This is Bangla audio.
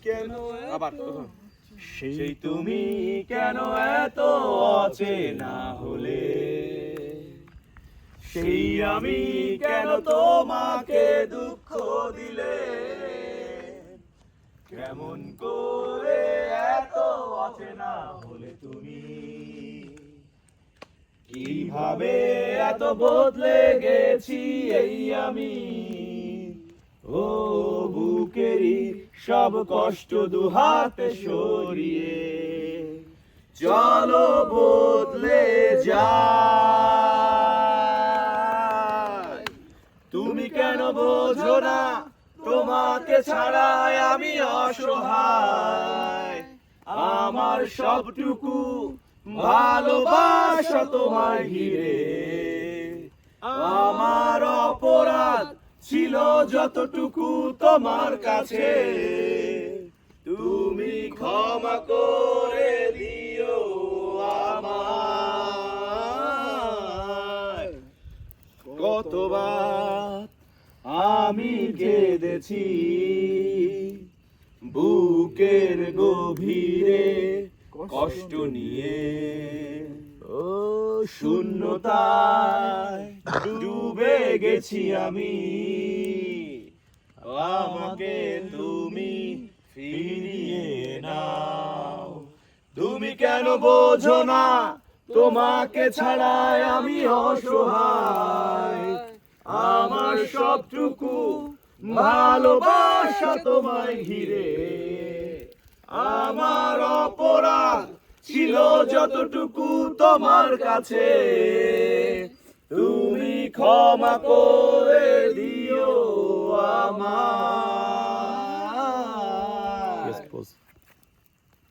কেন আবার সেই তুমি কেন এত অচেনা হলে, সেই আমি কেন তোমাকে দুঃখ দিলে, কেমন করে এত অচেনা হলে তুমি, কিভাবে এত বদলে গেছি এই আমি, ও বুকেরই সব কষ্ট দুহাতে সরিয়ে চলো বদলে যাই। তুমি কেন বোঝো না তোমাকে ছাড়াই আমি অসহায়, আমার সবটুকু ভালোবাসা তোমায় ঘিরে, আমার অপরাধ ছিল যতটুকু তোমার কাছে, তুমি ক্ষমা করে দিও আমায়। কতবার আমি কেঁদেছি বুকের গভীরে কষ্ট নিয়ে, ও শূন্যতায় ডুবে গেছি আমি, আমাকে তুমি ফিরিয়ে নাও। তুমি কেন বোঝো না তোমাকে ছাড়াই আমি অসহায়, আমার সবটুকু ভালোবাসা তোমায় ঘিরে, আমার অপরাধ ছিল যতটুকু তোমার কাছে, তুমি ক্ষমা করে দিও আমায়।